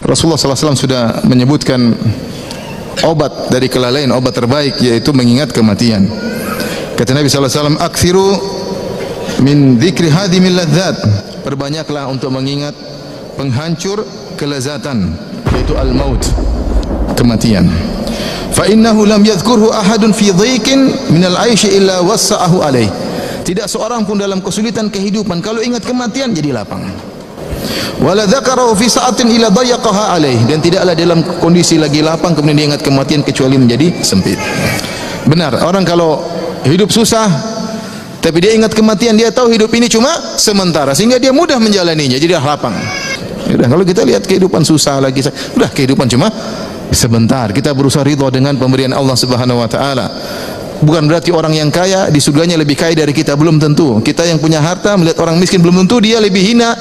Rasulullah SAW sudah menyebutkan obat dari kelalaian, obat terbaik yaitu mengingat kematian. Kata Nabi SAW, "Aktsiru min dzikri hadimil ladzat." Perbanyaklah untuk mengingat penghancur kelezatan, yaitu al-maut, kematian. Fa innahu lam yadhkurhu ahadun fi dhiqin min al-'aish illa wassa'ahu alaih. Tidak seorang pun dalam kesulitan kehidupan kalau ingat kematian jadi lapang. Wala dzakarahu fi sa'atin illa dayyaqaha alaih, dan tidaklah dalam kondisi lagi lapang kemudian dia ingat kematian kecuali menjadi sempit. Benar, orang kalau hidup susah tapi dia ingat kematian, dia tahu hidup ini cuma sementara sehingga dia mudah menjalaninya, jadi lapang. Udah, kalau kita lihat kehidupan susah lagi, udah kehidupan cuma sebentar. Kita berusaha ridha dengan pemberian Allah Subhanahu wa taala. Bukan berarti orang yang kaya di surganya lebih kaya dari kita, belum tentu. Kita yang punya harta melihat orang miskin, belum tentu dia lebih hina,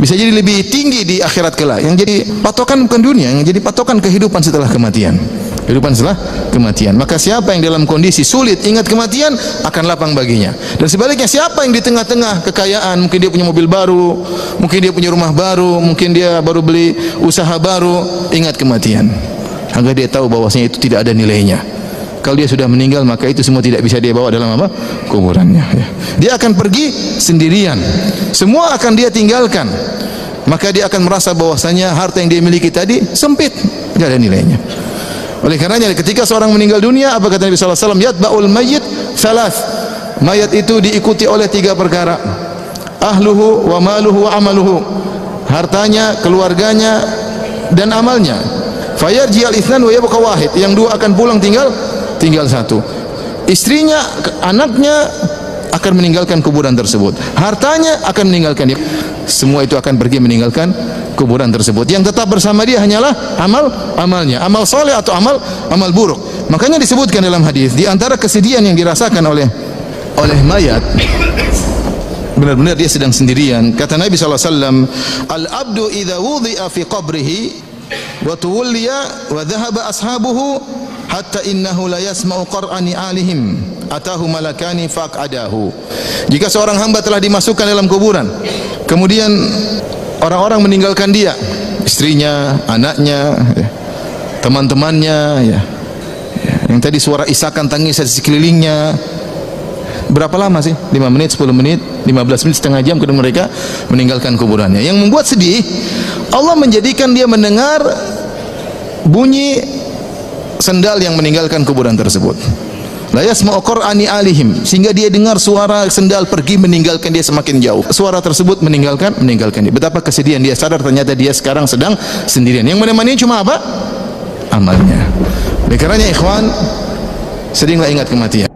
bisa jadi lebih tinggi di akhirat kelak. Yang jadi patokan bukan dunia, yang jadi patokan kehidupan setelah kematian. Kehidupan setelah kematian. Maka siapa yang dalam kondisi sulit ingat kematian, akan lapang baginya. Dan sebaliknya, siapa yang di tengah-tengah kekayaan, mungkin dia punya mobil baru, mungkin dia punya rumah baru, mungkin dia baru beli usaha baru, ingat kematian agar dia tahu bahwasanya itu tidak ada nilainya. Kalau dia sudah meninggal, maka itu semua tidak bisa dia bawa dalam apa? Kuburannya. Dia akan pergi sendirian. Semua akan dia tinggalkan. Maka dia akan merasa bahwasanya harta yang dia miliki tadi sempit, tidak ada nilainya. Oleh karenanya ketika seorang meninggal dunia, apa kata Nabi sallallahu alaihi wasallam? Yatba'ul mayyit salas. Mayat itu diikuti oleh 3 perkara. Ahluhu wa maluhu wa amaluhu. Hartanya, keluarganya, dan amalnya. Fayarji al-itsnan wa yabqa wahid. Yang 2 akan pulang, tinggal 1. Istrinya, anaknya akan meninggalkan kuburan tersebut. Hartanya akan meninggalkan dia. Semua itu akan pergi meninggalkan kuburan tersebut. Yang tetap bersama dia hanyalah amalnya, amal soleh atau amal buruk. Makanya disebutkan dalam hadis, di antara kesedihan yang dirasakan oleh mayat, benar-benar dia sedang sendirian. Kata Nabi SAW, "Al-abdu idza wudhi'a fi qabrihi wa tuwliya wa dhahaba ashabuhu hatta innahu la yasma'u qar'ani alihim atahu malakani faqadahu." Jika seorang hamba telah dimasukkan dalam kuburan, kemudian orang-orang meninggalkan dia, istrinya, anaknya, teman-temannya, yang tadi suara isakan tangis di sekelilingnya, berapa lama sih? 5 menit, 10 menit, 15 menit, setengah jam, kemudian mereka meninggalkan kuburannya. Yang membuat sedih, Allah menjadikan dia mendengar bunyi sendal yang meninggalkan kuburan tersebut. La yasma'u qur'ani alihim, sehingga dia dengar suara sendal pergi meninggalkan dia semakin jauh. Suara tersebut meninggalkan dia. Betapa kesedihan dia, sadar ternyata dia sekarang sedang sendirian. Yang menemani cuma apa? Amalnya. Oleh karenanya ikhwan, seringlah ingat kematian.